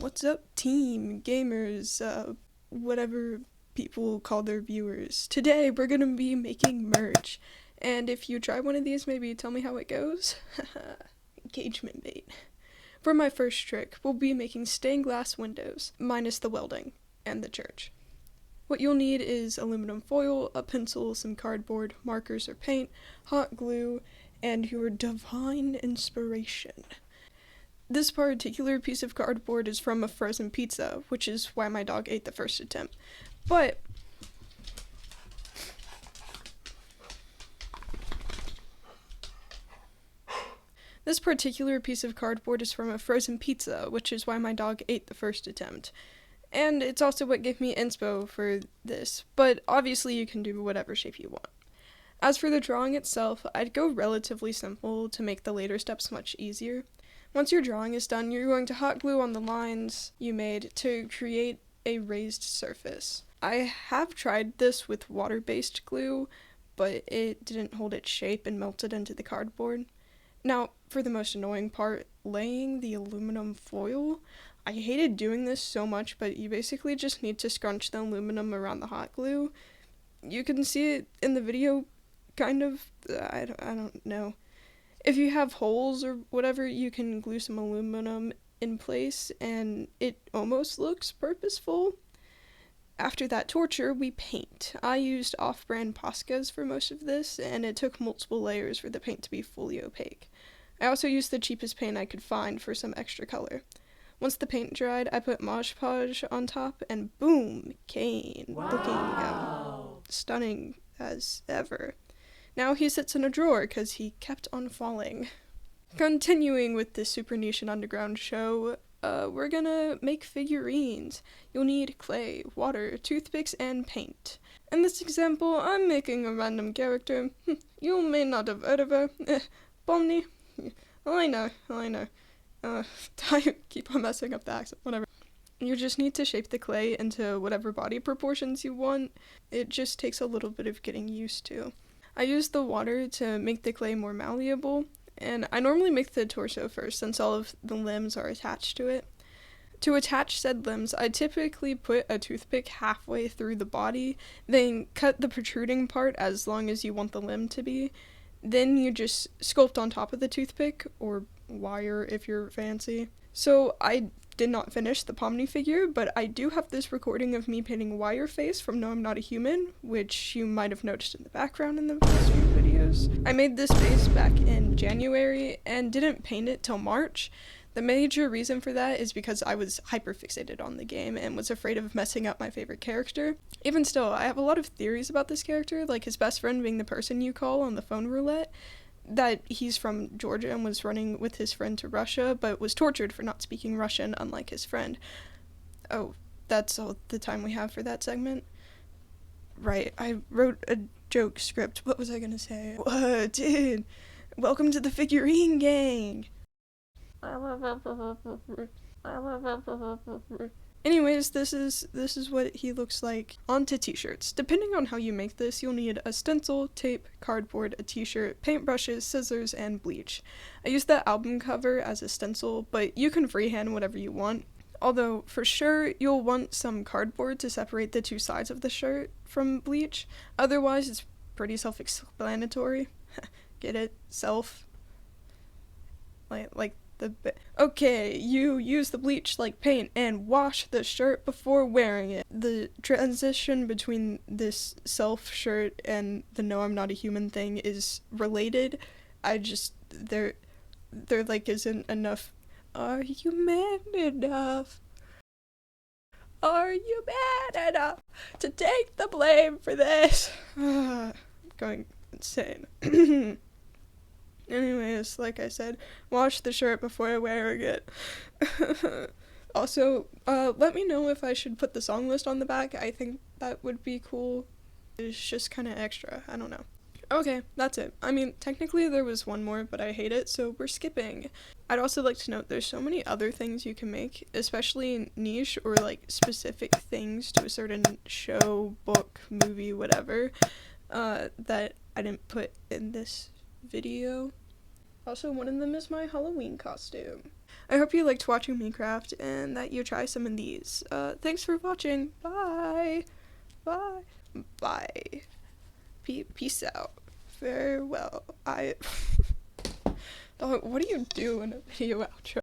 What's up, team, gamers, whatever people call their viewers. Today we're gonna be making merch, and if you try one of these, maybe tell me how it goes. Engagement bait. For my first trick, we'll be making stained glass windows, minus the welding, and the church. What you'll need is aluminum foil, a pencil, some cardboard, markers or paint, hot glue, and your divine inspiration. This particular piece of cardboard is from a frozen pizza, which is why my dog ate the first attempt. But this particular piece of cardboard is from a frozen pizza, which is why my dog ate the first attempt. And it's also what gave me inspo for this, but obviously you can do whatever shape you want. As for the drawing itself, I'd go relatively simple to make the later steps much easier. Once your drawing is done, you're going to hot glue on the lines you made to create a raised surface. I have tried this with water-based glue, but it didn't hold its shape and melted into the cardboard. Now, for the most annoying part, laying the aluminum foil. I hated doing this so much, but you basically just need to scrunch the aluminum around the hot glue. You can see it in the video, kind of. I don't know. If you have holes or whatever, you can glue some aluminum in place, and it almost looks purposeful. After that torture, we paint. I used off-brand Poscas for most of this, and it took multiple layers for the paint to be fully opaque. I also used the cheapest paint I could find for some extra color. Once the paint dried, I put Mod Podge on top, and boom, Kane, looking stunning as ever. Now he sits in a drawer because he kept on falling. Continuing with this super niche and underground show, we're gonna make figurines. You'll need clay, water, toothpicks, and paint. In this example, I'm making a random character. You may not have heard of her. Pomni. I know. I keep on messing up the accent, whatever. You just need to shape the clay into whatever body proportions you want. It just takes a little bit of getting used to. I use the water to make the clay more malleable, and I normally make the torso first since all of the limbs are attached to it. To attach said limbs, I typically put a toothpick halfway through the body, then cut the protruding part as long as you want the limb to be. Then you just sculpt on top of the toothpick, or wire if you're fancy. So I did not finish the Pomni figure, but I do have this recording of me painting Wire Face from No I'm Not a Human, which you might have noticed in the background in the past few videos. I made this face back in January and didn't paint it till March. The major reason for that is because I was hyper-fixated on the game and was afraid of messing up my favorite character. Even still, I have a lot of theories about this character, like his best friend being the person you call on the phone roulette, that he's from Georgia and was running with his friend to Russia, but was tortured for not speaking Russian, unlike his friend. Oh, that's all the time we have for that segment? Right, I wrote a joke script. What was I gonna say? What, dude? Welcome to the figurine gang! Anyways, this is what he looks like onto t-shirts. Depending on how you make this, you'll need a stencil, tape, cardboard, a t-shirt, paintbrushes, scissors, and bleach. I used the album cover as a stencil, but you can freehand whatever you want. Although, for sure, you'll want some cardboard to separate the two sides of the shirt from bleach. Otherwise, it's pretty self-explanatory. Get it? Self? Like okay, you use the bleach like paint and wash the shirt before wearing it. The transition between this self shirt and the No I'm Not a Human thing is related. There like isn't enough. Are you man enough? Are you man enough to take the blame for this? Going insane. Anyways, like I said, wash the shirt before wearing it. Also, let me know if I should put the song list on the back. I think that would be cool. It's just kind of extra. I don't know. Okay, that's it. I mean, technically there was one more, but I hate it, so we're skipping. I'd also like to note there's so many other things you can make, especially niche or like specific things to a certain show, book, movie, whatever, that I didn't put in this video. Also, one of them is my Halloween costume. I hope you liked watching me craft and that you try some of these. Thanks for watching. Bye. Bye. Bye. Peace out. Farewell. What do you do in a video outro?